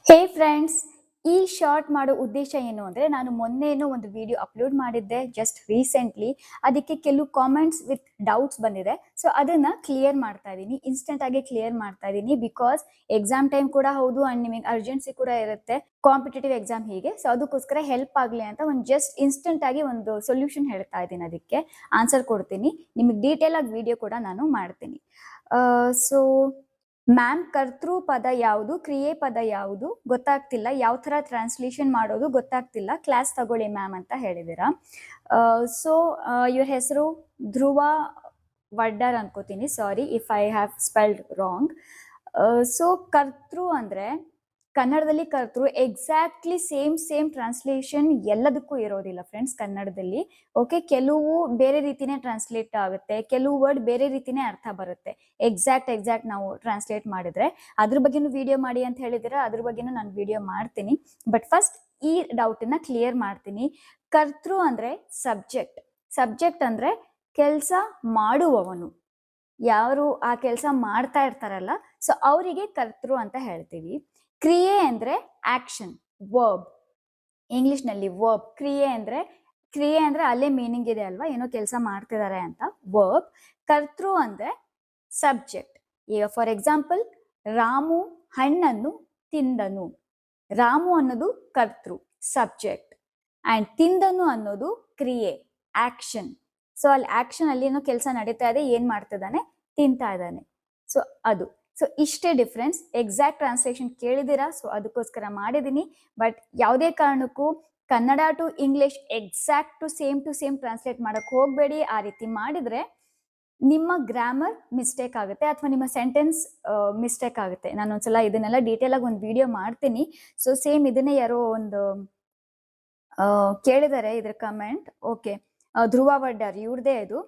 ಹೇ friends, ಈ short ಮಾಡೋ ಉದ್ದೇಶ ಏನು ಅಂದರೆ, ನಾನು ಮೊನ್ನೆನೋ ಒಂದು ವಿಡಿಯೋ ಅಪ್ಲೋಡ್ ಮಾಡಿದ್ದೆ ಜಸ್ಟ್ ರೀಸೆಂಟ್ಲಿ. ಅದಕ್ಕೆ ಕೆಲವು ಕಾಮೆಂಟ್ಸ್ ವಿತ್ ಡೌಟ್ಸ್ ಬಂದಿದೆ. ಸೊ ಅದನ್ನು ಕ್ಲಿಯರ್ ಮಾಡ್ತಾ ಇದ್ದೀನಿ, ಇನ್ಸ್ಟೆಂಟಾಗಿ ಕ್ಲಿಯರ್ ಮಾಡ್ತಾ ಇದ್ದೀನಿ. ಬಿಕಾಸ್ ಎಕ್ಸಾಮ್ ಟೈಮ್ ಕೂಡ ಹೌದು ಆ್ಯಂಡ್ ನಿಮಗೆ ಅರ್ಜೆನ್ಸಿ ಕೂಡ ಇರುತ್ತೆ, ಕಾಂಪಿಟೇಟಿವ್ ಎಕ್ಸಾಮ್ ಹೀಗೆ. ಸೊ ಅದಕ್ಕೋಸ್ಕರ ಹೆಲ್ಪ್ ಆಗಲಿ ಅಂತ ಒಂದು ಜಸ್ಟ್ ಇನ್ಸ್ಟೆಂಟಾಗಿ ಒಂದು ಸೊಲ್ಯೂಷನ್ ಹೇಳ್ತಾ ಇದ್ದೀನಿ. ಅದಕ್ಕೆ ಆನ್ಸರ್ ಕೊಡ್ತೀನಿ, ನಿಮಗೆ ಡೀಟೇಲ್ ಆಗಿ ವಿಡಿಯೋ ಕೂಡ ನಾನು ಮಾಡ್ತೀನಿ. ಸೊ ಮ್ಯಾಮ್, ಕರ್ತೃ ಪದ ಯಾವುದು, ಕ್ರಿಯೆ ಪದ ಯಾವುದು ಗೊತ್ತಾಗ್ತಿಲ್ಲ, ಯಾವ ಥರ ಟ್ರಾನ್ಸ್ಲೇಷನ್ ಮಾಡೋದು ಗೊತ್ತಾಗ್ತಿಲ್ಲ, ಕ್ಲಾಸ್ ತಗೊಳ್ಳಿ ಮ್ಯಾಮ್ ಅಂತ ಹೇಳಿದ್ದೀರಾ. ಸೊ ಇವ್ರ ಹೆಸರು ಧ್ರುವ ವಡ್ಡರ್ ಅನ್ಕೋತೀನಿ, sorry if I have spelled wrong. So ಕರ್ತೃ ಅಂದರೆ ಕನ್ನಡದಲ್ಲಿ ಕರ್ತೃ ಎಕ್ಸಾಕ್ಟ್ಲಿ ಸೇಮ್ ಟ್ರಾನ್ಸ್ಲೇಷನ್ ಎಲ್ಲದಕ್ಕೂ ಇರೋದಿಲ್ಲ ಫ್ರೆಂಡ್ಸ್ ಕನ್ನಡದಲ್ಲಿ. ಓಕೆ, ಕೆಲವು ಬೇರೆ ರೀತಿನೇ ಟ್ರಾನ್ಸ್ಲೇಟ್ ಆಗುತ್ತೆ, ಕೆಲವು ವರ್ಡ್ ಬೇರೆ ರೀತಿನೇ ಅರ್ಥ ಬರುತ್ತೆ ಎಕ್ಸಾಕ್ಟ್ ನಾವು ಟ್ರಾನ್ಸ್ಲೇಟ್ ಮಾಡಿದ್ರೆ. ಅದ್ರ ಬಗ್ಗೆನೂ ವಿಡಿಯೋ ಮಾಡಿ ಅಂತ ಹೇಳಿದ್ರೆ ಅದ್ರ ಬಗ್ಗೆನೂ ನಾನು ವಿಡಿಯೋ ಮಾಡ್ತೀನಿ. ಬಟ್ ಫಸ್ಟ್ ಈ ಡೌಟನ್ನ ಕ್ಲಿಯರ್ ಮಾಡ್ತೀನಿ. ಕರ್ತೃ ಅಂದರೆ ಸಬ್ಜೆಕ್ಟ್ ಅಂದರೆ ಕೆಲಸ ಮಾಡುವವನು, ಯಾರು ಆ ಕೆಲಸ ಮಾಡ್ತಾ ಇರ್ತಾರಲ್ಲ, ಸೊ ಅವರಿಗೆ ಕರ್ತೃ ಅಂತ ಹೇಳ್ತೀವಿ. ಕ್ರಿಯೆ ಅಂದರೆ ಆಕ್ಷನ್, ವರ್ಬ್, ಇಂಗ್ಲಿಷ್ನಲ್ಲಿ ವರ್ಬ್. ಕ್ರಿಯೆ ಅಂದರೆ ಅಲ್ಲೇ ಮೀನಿಂಗ್ ಇದೆ ಅಲ್ವಾ, ಏನೋ ಕೆಲಸ ಮಾಡ್ತಿದ್ದಾರೆ ಅಂತ, ವರ್ಬ್. ಕರ್ತೃ ಅಂದರೆ ಸಬ್ಜೆಕ್ಟ್. ಈಗ ಫಾರ್ ಎಕ್ಸಾಂಪಲ್, ರಾಮು ಹಣ್ಣನ್ನು ತಿಂದನು. ರಾಮು ಅನ್ನೋದು ಕರ್ತೃ, ಸಬ್ಜೆಕ್ಟ್, ಆ್ಯಂಡ್ ತಿಂದನು ಅನ್ನೋದು ಕ್ರಿಯೆ, ಆಕ್ಷನ್. ಸೊ ಅಲ್ಲಿ ಆಕ್ಷನ್ ಅಲ್ಲಿ ಏನೋ ಕೆಲಸ ನಡೀತಾ ಇದೆ, ಏನ್ ಮಾಡ್ತಿದ್ದಾನೆ, ತಿಂತಾ ಇದ್ದಾನೆ. ಸೊ ಅದು. ಸೊ ಇಷ್ಟೇ ಡಿಫ್ರೆನ್ಸ್. ಎಕ್ಸಾಕ್ಟ್ ಟ್ರಾನ್ಸ್ಲೇಷನ್ ಕೇಳಿದ್ದೀರಾ, ಸೊ ಅದಕ್ಕೋಸ್ಕರ ಮಾಡಿದ್ದೀನಿ. ಬಟ್ ಯಾವುದೇ ಕಾರಣಕ್ಕೂ Kannada to English exact to same translate ಮಾಡಕ್ ಹೋಗಬೇಡಿ. ಆ ರೀತಿ ಮಾಡಿದ್ರೆ ನಿಮ್ಮ ಗ್ರಾಮರ್ ಮಿಸ್ಟೇಕ್ ಆಗುತ್ತೆ ಅಥವಾ ನಿಮ್ಮ ಸೆಂಟೆನ್ಸ್ ಮಿಸ್ಟೇಕ್ ಆಗುತ್ತೆ. ನಾನು ಒಂದ್ಸಲ ಇದನ್ನೆಲ್ಲ ಡೀಟೇಲ್ ಆಗಿ ಒಂದು ವಿಡಿಯೋ ಮಾಡ್ತೀನಿ. ಸೊ ಸೇಮ್ ಇದನ್ನೇ ಯಾರೋ ಒಂದು ಕೇಳಿದ್ದಾರೆ ಇದ್ರ ಕಮೆಂಟ್. ಓಕೆ, ಧ್ರುವ ವಡ್ಡರ್ ಇವ್ರದೇ ಇದು,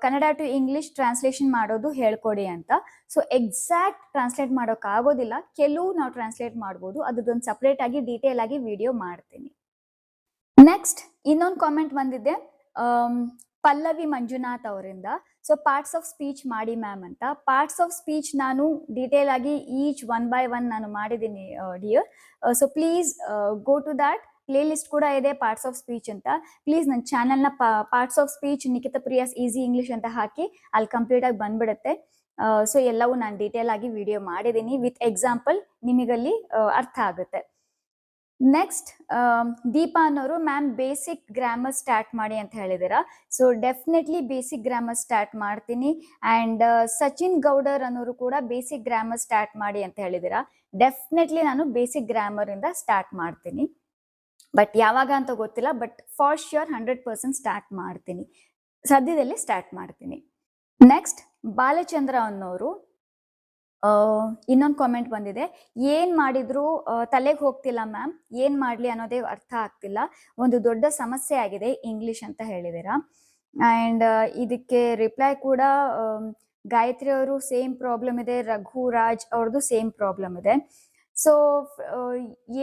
ಕನ್ನಡ ಟು ಇಂಗ್ಲಿಷ್ ಟ್ರಾನ್ಸ್ಲೇಷನ್ ಮಾಡೋದು ಹೇಳ್ಕೊಡಿ ಅಂತ. ಸೊ ಎಕ್ಸಾಕ್ಟ್ ಟ್ರಾನ್ಸ್ಲೇಟ್ ಮಾಡೋಕೆ ಆಗೋದಿಲ್ಲ, ಕೆಲವು ನಾವು ಟ್ರಾನ್ಸ್ಲೇಟ್ ಮಾಡ್ಬೋದು. ಅದೊಂದು ಸಪ್ರೇಟ್ ಆಗಿ ಡೀಟೇಲ್ ಆಗಿ ವಿಡಿಯೋ ಮಾಡ್ತೀನಿ. ನೆಕ್ಸ್ಟ್ ಇನ್ನೊಂದು ಕಾಮೆಂಟ್ ಬಂದಿದೆ ಪಲ್ಲವಿ ಮಂಜುನಾಥ್ ಅವರಿಂದ. ಸೊ ಪಾರ್ಟ್ಸ್ ಆಫ್ ಸ್ಪೀಚ್ ಮಾಡಿ ಮ್ಯಾಮ್ ಅಂತ. ಪಾರ್ಟ್ಸ್ ಆಫ್ ಸ್ಪೀಚ್ ನಾನು ಡೀಟೇಲ್ ಆಗಿ ಈಚ್ 1 by 1 ನಾನು ಮಾಡಿದ್ದೀನಿ dear. So please go to that. Playlist ಕೂಡ ಇದೆ ಪಾರ್ಟ್ಸ್ ಆಫ್ ಸ್ಪೀಚ್ ಅಂತ. ಪ್ಲೀಸ್ ನನ್ನ ಚಾನಲ್ನ parts of speech Nikhita Priya's easy English ಅಂತ ಹಾಕಿ ಅಲ್ಲಿ ಕಂಪ್ಲೀಟ್ ಆಗಿ ಬಂದ್ಬಿಡುತ್ತೆ. ಸೊ ಎಲ್ಲವೂ ನಾನು ಡೀಟೇಲ್ ಆಗಿ ವಿಡಿಯೋ ಮಾಡಿದ್ದೀನಿ ವಿತ್ ಎಕ್ಸಾಂಪಲ್, ನಿಮಗಲ್ಲಿ ಅರ್ಥ ಆಗುತ್ತೆ. ನೆಕ್ಸ್ಟ್ ದೀಪಾ ಅನ್ನೋರು, ಮ್ಯಾಮ್ ಬೇಸಿಕ್ ಗ್ರಾಮರ್ ಸ್ಟಾರ್ಟ್ ಮಾಡಿ ಅಂತ ಹೇಳಿದ್ದೀರಾ. So definitely basic grammar start ಮಾಡ್ತೀನಿ. ಆ್ಯಂಡ್ ಸಚಿನ್ ಗೌಡರ್ ಅನ್ನೋರು ಕೂಡ ಬೇಸಿಕ್ ಗ್ರಾಮರ್ ಸ್ಟಾರ್ಟ್ ಮಾಡಿ ಅಂತ ಹೇಳಿದ್ದೀರಾ. ಡೆಫಿನೆಟ್ಲಿ ನಾನು ಬೇಸಿಕ್ ಗ್ರಾಮರಿಂದ ಸ್ಟಾರ್ಟ್ ಮಾಡ್ತೀನಿ. ಬಟ್ ಯಾವಾಗ ಅಂತ ಗೊತ್ತಿಲ್ಲ, ಬಟ್ ಫಾರ್ ಶ್ಯೂರ್ 100% ಸ್ಟಾರ್ಟ್ ಮಾಡ್ತೀನಿ, ಸದ್ಯದಲ್ಲಿ ಸ್ಟಾರ್ಟ್ ಮಾಡ್ತೀನಿ. ನೆಕ್ಸ್ಟ್ ಬಾಲಚಂದ್ರ ಅನ್ನೋರು ಇನ್ನೊಂದು ಕಾಮೆಂಟ್ ಬಂದಿದೆ. ಏನ್ ಮಾಡಿದ್ರು ತಲೆಗೆ ಹೋಗ್ತಿಲ್ಲ ಮ್ಯಾಮ್, ಏನ್ ಮಾಡ್ಲಿ ಅನ್ನೋದೇ ಅರ್ಥ ಆಗ್ತಿಲ್ಲ, ಒಂದು ದೊಡ್ಡ ಸಮಸ್ಯೆ ಆಗಿದೆ ಇಂಗ್ಲಿಷ್ ಅಂತ ಹೇಳಿದ್ದೀರಾ. ಆ್ಯಂಡ್ ಇದಕ್ಕೆ ರಿಪ್ಲೈ ಕೂಡ ಗಾಯತ್ರಿ ಅವರು ಸೇಮ್ ಪ್ರಾಬ್ಲಮ್ ಇದೆ, ರಘುರಾಜ್ ಅವ್ರದ್ದು ಸೇಮ್ ಪ್ರಾಬ್ಲಮ್ ಇದೆ. ಸೊ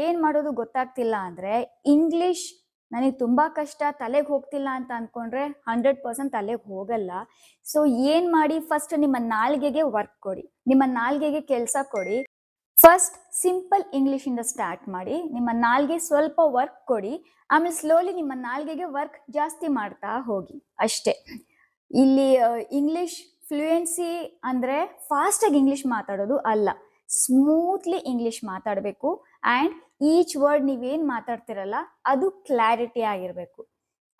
ಏನ್ ಮಾಡೋದು ಗೊತ್ತಾಗ್ತಿಲ್ಲ ಅಂದ್ರೆ, ಇಂಗ್ಲಿಷ್ ನನಗೆ ತುಂಬಾ ಕಷ್ಟ, ತಲೆಗೆ ಹೋಗ್ತಿಲ್ಲ ಅಂತ ಅನ್ಕೊಂಡ್ರೆ 100% ತಲೆಗೆ ಹೋಗಲ್ಲ. ಸೊ ಏನ್ ಮಾಡಿ, ಫಸ್ಟ್ ನಿಮ್ಮ ನಾಲ್ಗೆಗೆ ವರ್ಕ್ ಕೊಡಿ, ನಿಮ್ಮ ನಾಲ್ಗೆಗೆ ಕೆಲಸ ಕೊಡಿ. ಫಸ್ಟ್ ಸಿಂಪಲ್ ಇಂಗ್ಲಿಷ್ ಇಂದ ಸ್ಟಾರ್ಟ್ ಮಾಡಿ, ನಿಮ್ಮ ನಾಲ್ಗೆ ಸ್ವಲ್ಪ ವರ್ಕ್ ಕೊಡಿ, ಆಮೇಲೆ ಸ್ಲೋಲಿ ನಿಮ್ಮ ನಾಲ್ಗೆಗೆ ವರ್ಕ್ ಜಾಸ್ತಿ ಮಾಡ್ತಾ ಹೋಗಿ ಅಷ್ಟೇ. ಇಲ್ಲಿ ಇಂಗ್ಲಿಷ್ ಫ್ಲೂಯೆನ್ಸಿ ಅಂದ್ರೆ ಫಾಸ್ಟ್ ಆಗಿ ಇಂಗ್ಲಿಷ್ ಮಾತಾಡೋದು ಅಲ್ಲ, ಸ್ಮೂತ್ಲಿ ಇಂಗ್ಲಿಷ್ ಮಾತಾಡಬೇಕು. ಆ್ಯಂಡ್ ಈಚ್ ವರ್ಡ್ ನೀವೇನು ಮಾತಾಡ್ತಿರಲ್ಲ ಅದು ಕ್ಲಾರಿಟಿ ಆಗಿರಬೇಕು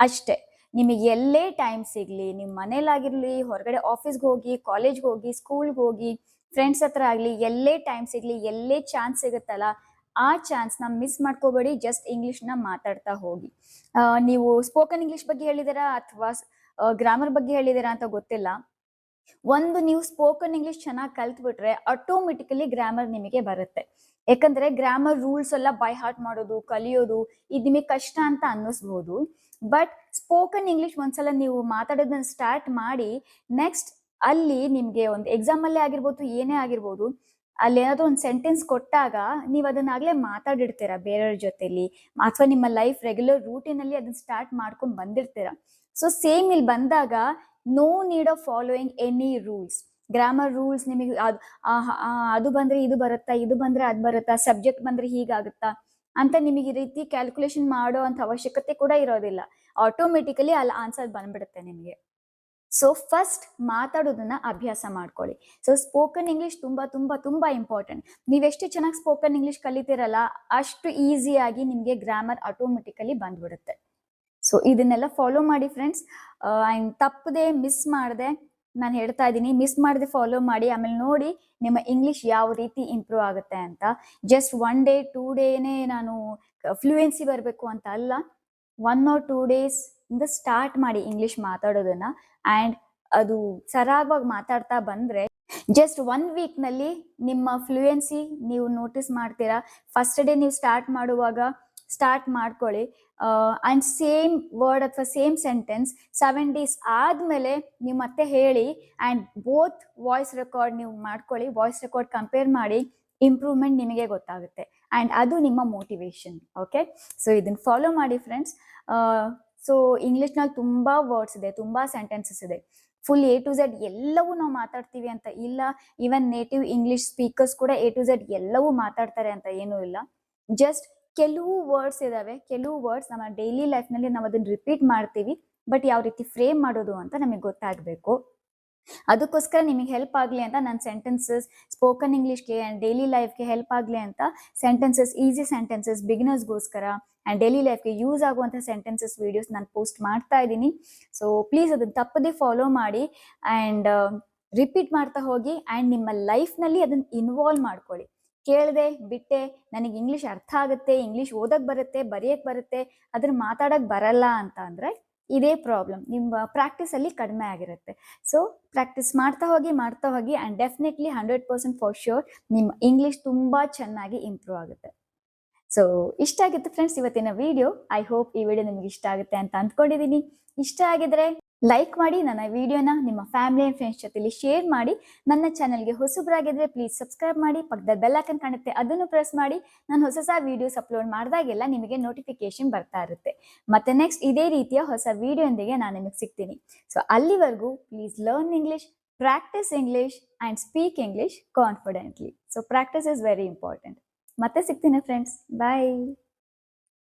ಅಷ್ಟೇ. ನಿಮಗೆ ಎಲ್ಲೇ ಟೈಮ್ ಸಿಗಲಿ, ನಿಮ್ಮ ಮನೇಲಾಗಿರಲಿ, ಹೊರಗಡೆ ಆಫೀಸ್ಗೆ ಹೋಗಿ, ಕಾಲೇಜ್ಗೆ ಹೋಗಿ, ಸ್ಕೂಲ್ಗೆ ಹೋಗಿ, ಫ್ರೆಂಡ್ಸ್ ಹತ್ರ ಆಗಲಿ, ಎಲ್ಲೇ ಟೈಮ್ ಸಿಗಲಿ, ಎಲ್ಲೇ ಚಾನ್ಸ್ ಸಿಗುತ್ತಲ್ಲ ಆ ಚಾನ್ಸ್ನ ಮಿಸ್ ಮಾಡ್ಕೋಬೇಡಿ. ಜಸ್ಟ್ ಇಂಗ್ಲೀಷ್ನ ಮಾತಾಡ್ತಾ ಹೋಗಿ. ನೀವು ಸ್ಪೋಕನ್ ಇಂಗ್ಲೀಷ್ ಬಗ್ಗೆ ಹೇಳಿದ್ದೀರಾ ಅಥವಾ ಗ್ರಾಮರ್ ಬಗ್ಗೆ ಹೇಳಿದ್ದೀರಾ ಅಂತ ಗೊತ್ತಿಲ್ಲ, ಒಂದು ನೀವು ಸ್ಪೋಕನ್ ಇಂಗ್ಲಿಷ್ ಚೆನ್ನಾಗಿ ಕಲ್ತ್ಬಿಟ್ರೆ ಆಟೋಮೆಟಿಕಲಿ ಗ್ರಾಮರ್ ನಿಮಗೆ ಬರುತ್ತೆ. ಯಾಕಂದ್ರೆ ಗ್ರಾಮರ್ ರೂಲ್ಸ್ ಎಲ್ಲ ಬೈ ಹಾರ್ಟ್ ಮಾಡೋದು, ಕಲಿಯೋದು ಇದು ನಿಮಗೆ ಕಷ್ಟ ಅಂತ ಅನ್ನಿಸ್ಬೋದು. ಬಟ್ ಸ್ಪೋಕನ್ ಇಂಗ್ಲಿಷ್ ಒಂದ್ಸಲ ನೀವು ಮಾತಾಡೋದನ್ನ ಸ್ಟಾರ್ಟ್ ಮಾಡಿ, ನೆಕ್ಸ್ಟ್ ಅಲ್ಲಿ ನಿಮಗೆ ಒಂದು ಎಕ್ಸಾಮಲ್ಲೇ ಆಗಿರ್ಬೋದು, ಏನೇ ಆಗಿರ್ಬೋದು, ಅಲ್ಲಿ ಏನಾದರೂ ಒಂದು ಸೆಂಟೆನ್ಸ್ ಕೊಟ್ಟಾಗ ನೀವು ಅದನ್ನಾಗಲೇ ಮಾತಾಡಿರ್ತೀರ ಬೇರೆಯವ್ರ ಜೊತೆಲಿ, ಅಥವಾ ನಿಮ್ಮ ಲೈಫ್ ರೆಗ್ಯುಲರ್ ರೂಟೀನಲ್ಲಿ ಅದನ್ನ ಸ್ಟಾರ್ಟ್ ಮಾಡ್ಕೊಂಡು ಬಂದಿರ್ತೀರ. ಸೊ ಸೇಮ್ ಇಲ್ಲಿ ಬಂದಾಗ no need of following any rules. Grammar rules ನಿಮಗೆ ಅದು ಬಂದ್ರೆ ಇದು ಬರುತ್ತಾ, ಇದು ಬಂದ್ರೆ ಅದು ಬರುತ್ತಾ, ಸಬ್ಜೆಕ್ಟ್ ಬಂದ್ರೆ ಹೀಗಾಗುತ್ತಾ ಅಂತ ನಿಮಗೆ ಈ ರೀತಿ ಕ್ಯಾಲ್ಕುಲೇಷನ್ ಮಾಡೋ ಅಂತ ಅವಶ್ಯಕತೆ ಕೂಡ ಇರೋದಿಲ್ಲ. ಆಟೋಮೆಟಿಕಲಿ ಅಲ್ಲಿ ಆನ್ಸರ್ ಬಂದ್ಬಿಡುತ್ತೆ ನಿಮಗೆ. ಸೊ ಫಸ್ಟ್ ಮಾತಾಡೋದನ್ನ ಅಭ್ಯಾಸ ಮಾಡ್ಕೊಳ್ಳಿ. ಸೊ ಸ್ಪೋಕನ್ ಇಂಗ್ಲಿಷ್ ತುಂಬಾ ತುಂಬಾ ತುಂಬಾ ಇಂಪಾರ್ಟೆಂಟ್. ನೀವೆಷ್ಟು ಚೆನ್ನಾಗಿ ಸ್ಪೋಕನ್ ಇಂಗ್ಲಿಷ್ ಕಲಿತೀರಲ್ಲ, ಅಷ್ಟು ಈಸಿಯಾಗಿ ನಿಮಗೆ ಗ್ರಾಮರ್ ಆಟೋಮೆಟಿಕಲಿ ಬಂದ್ಬಿಡುತ್ತೆ. ಸೊ ಇದನ್ನೆಲ್ಲ ಫಾಲೋ ಮಾಡಿ ಫ್ರೆಂಡ್ಸ್. ತಪ್ಪದೆ ಮಿಸ್ ಮಾಡದೆ ನಾನು ಹೇಳ್ತಾ ಇದ್ದೀನಿ, ಮಿಸ್ ಮಾಡದೆ ಫಾಲೋ ಮಾಡಿ. ಆಮೇಲೆ ನೋಡಿ ನಿಮ್ಮ ಇಂಗ್ಲಿಷ್ ಯಾವ ರೀತಿ ಇಂಪ್ರೂವ್ ಆಗುತ್ತೆ ಅಂತ. ಜಸ್ಟ್ 1 ಡೇ 2 ಡೇನೇ ನಾನು ಫ್ಲೂಯೆನ್ಸಿ ಬರಬೇಕು ಅಂತ ಅಲ್ಲ, 1 or 2 ಡೇಸ್ ಇಂದ ಸ್ಟಾರ್ಟ್ ಮಾಡಿ ಇಂಗ್ಲಿಷ್ ಮಾತಾಡೋದನ್ನ. ಆ್ಯಂಡ್ ಅದು ಸರಾಗವಾಗಿ ಮಾತಾಡ್ತಾ ಬಂದ್ರೆ ಜಸ್ಟ್ 1 ವೀಕ್ನಲ್ಲಿ ನಿಮ್ಮ ಫ್ಲೂಯೆನ್ಸಿ ನೀವು ನೋಟಿಸ್ ಮಾಡ್ತೀರಾ. ಫಸ್ಟ್ ಡೇ ನೀವು ಸ್ಟಾರ್ಟ್ ಮಾಡುವಾಗ ಸ್ಟಾರ್ಟ್ ಮಾಡ್ಕೊಳ್ಳಿ. ಆ್ಯಂಡ್ ಸೇಮ್ ವರ್ಡ್ ಅಥವಾ ಸೇಮ್ ಸೆಂಟೆನ್ಸ್ 7 ಡೇಸ್ ಆದಮೇಲೆ ನೀವು ಮತ್ತೆ ಹೇಳಿ. ಆ್ಯಂಡ್ ಬೋತ್ ವಾಯ್ಸ್ ರೆಕಾರ್ಡ್ ನೀವು ಮಾಡ್ಕೊಳ್ಳಿ. ವಾಯ್ಸ್ ರೆಕಾರ್ಡ್ ಕಂಪೇರ್ ಮಾಡಿ, ಇಂಪ್ರೂವ್ಮೆಂಟ್ ನಿಮಗೆ ಗೊತ್ತಾಗುತ್ತೆ. ಆ್ಯಂಡ್ ಅದು ನಿಮ್ಮ ಮೋಟಿವೇಶನ್. ಓಕೆ, ಸೊ ಇದನ್ನು ಫಾಲೋ ಮಾಡಿ ಫ್ರೆಂಡ್ಸ್. ಸೊ ಇಂಗ್ಲೀಷ್ನಲ್ಲಿ ತುಂಬ ವರ್ಡ್ಸ್ ಇದೆ, ತುಂಬ ಸೆಂಟೆನ್ಸಸ್ ಇದೆ. ಫುಲ್ A to Z ಎಲ್ಲವೂ ನಾವು ಮಾತಾಡ್ತೀವಿ ಅಂತ ಇಲ್ಲ. ಈವನ್ ನೇಟಿವ್ ಇಂಗ್ಲಿಷ್ ಸ್ಪೀಕರ್ಸ್ ಕೂಡ A to Z ಎಲ್ಲವೂ ಮಾತಾಡ್ತಾರೆ ಅಂತ ಏನೂ ಇಲ್ಲ. ಜಸ್ಟ್ ಕೆಲವು ವರ್ಡ್ಸ್ ಇದಾವೆ, ಕೆಲವು ವರ್ಡ್ಸ್ ನಮ್ಮ ಡೈಲಿ ಲೈಫ್ನಲ್ಲಿ ನಾವು ಅದನ್ನ ರಿಪೀಟ್ ಮಾಡ್ತೀವಿ. ಬಟ್ ಯಾವ ರೀತಿ ಫ್ರೇಮ್ ಮಾಡೋದು ಅಂತ ನಮಗೆ ಗೊತ್ತಾಗಬೇಕು. ಅದಕ್ಕೋಸ್ಕರ ನಿಮಗೆ ಹೆಲ್ಪ್ ಆಗಲಿ ಅಂತ ನಾನು ಸೆಂಟೆನ್ಸಸ್ ಸ್ಪೋಕನ್ ಇಂಗ್ಲೀಷ್ಗೆ ಆ್ಯಂಡ್ ಡೈಲಿ ಲೈಫ್ಗೆ ಹೆಲ್ಪ್ ಆಗಲಿ ಅಂತ ಸೆಂಟೆನ್ಸಸ್, ಈಸಿ ಸೆಂಟೆನ್ಸಸ್ ಬಿಗಿನರ್ಸ್ಗೋಸ್ಕರ ಆ್ಯಂಡ್ ಡೈಲಿ ಲೈಫ್ಗೆ ಯೂಸ್ ಆಗುವಂಥ ಸೆಂಟೆನ್ಸಸ್ ವೀಡಿಯೋಸ್ ನಾನು ಪೋಸ್ಟ್ ಮಾಡ್ತಾ ಇದ್ದೀನಿ. ಸೊ ಪ್ಲೀಸ್ ಅದನ್ನು ತಪ್ಪದೇ ಫಾಲೋ ಮಾಡಿ ಆ್ಯಂಡ್ ರಿಪೀಟ್ ಮಾಡ್ತಾ ಹೋಗಿ. ಆ್ಯಂಡ್ ನಿಮ್ಮ ಲೈಫ್ನಲ್ಲಿ ಅದನ್ನು ಇನ್ವಾಲ್ವ್ ಮಾಡ್ಕೊಳ್ಳಿ. ಕೇಳಿದೆ ಬಿಟ್ಟೆ, ನನಗೆ ಇಂಗ್ಲೀಷ್ ಅರ್ಥ ಆಗುತ್ತೆ, ಇಂಗ್ಲೀಷ್ ಓದಕ್ಕೆ ಬರುತ್ತೆ, ಬರೆಯಕ್ಕೆ ಬರುತ್ತೆ, ಅದನ್ನು ಮಾತಾಡಕ್ಕೆ ಬರಲ್ಲ ಅಂತ ಅಂದರೆ ಇದೇ ಪ್ರಾಬ್ಲಮ್. ನಿಮ್ಮ ಪ್ರಾಕ್ಟೀಸಲ್ಲಿ ಕಡಿಮೆ ಆಗಿರುತ್ತೆ. ಸೊ ಪ್ರಾಕ್ಟೀಸ್ ಮಾಡ್ತಾ ಹೋಗಿ ಆ್ಯಂಡ್ ಡೆಫಿನೆಟ್ಲಿ 100% ಫಾರ್ ಶ್ಯೂರ್ ನಿಮ್ಮ ಇಂಗ್ಲೀಷ್ ತುಂಬ ಚೆನ್ನಾಗಿ ಇಂಪ್ರೂವ್ ಆಗುತ್ತೆ. ಸೊ ಇಷ್ಟ ಆಗಿತ್ತು ಫ್ರೆಂಡ್ಸ್ ಇವತ್ತಿನ ವಿಡಿಯೋ. ಐ ಹೋಪ್ ಈ ವಿಡಿಯೋ ನಿಮಗೆ ಇಷ್ಟ ಆಗುತ್ತೆ ಅಂತ ಅಂದ್ಕೊಂಡಿದ್ದೀನಿ. ಇಷ್ಟ ಆಗಿದ್ರೆ ಲೈಕ್ ಮಾಡಿ, ನನ್ನ ವಿಡಿಯೋನ ನಿಮ್ಮ ಫ್ಯಾಮಿಲಿ ಆ್ಯಂಡ್ ಫ್ರೆಂಡ್ಸ್ ಜೊತೆಲಿ ಶೇರ್ ಮಾಡಿ. ನನ್ನ ಚಾನಲ್ಗೆ ಹೊಸಬರಾಗಿದ್ರೆ ಪ್ಲೀಸ್ ಸಬ್ಸ್ಕ್ರೈಬ್ ಮಾಡಿ. ಪಕ್ಕದಲ್ಲಿ ಬೆಲ್ ಐಕಾನ್ ಕಾಣುತ್ತೆ, ಅದನ್ನು ಪ್ರೆಸ್ ಮಾಡಿ. ನಾನು ಹೊಸ ವಿಡಿಯೋಸ್ ಅಪ್ಲೋಡ್ ಮಾಡಿದಾಗೆಲ್ಲ ನಿಮಗೆ ನೋಟಿಫಿಕೇಶನ್ ಬರ್ತಾ ಇರುತ್ತೆ. ಮತ್ತೆ ನೆಕ್ಸ್ಟ್ ಇದೇ ರೀತಿಯ ಹೊಸ ವಿಡಿಯೋದೊಂದಿಗೆ ನಾನು ನಿಮಗೆ ಸಿಗ್ತೀನಿ. ಸೊ ಅಲ್ಲಿವರೆಗೂ please learn English, practice English and speak English confidently. So practice is very important. ಮತ್ತೆ ಸಿಗ್ತೀನಿ ಫ್ರೆಂಡ್ಸ್, ಬಾಯ್.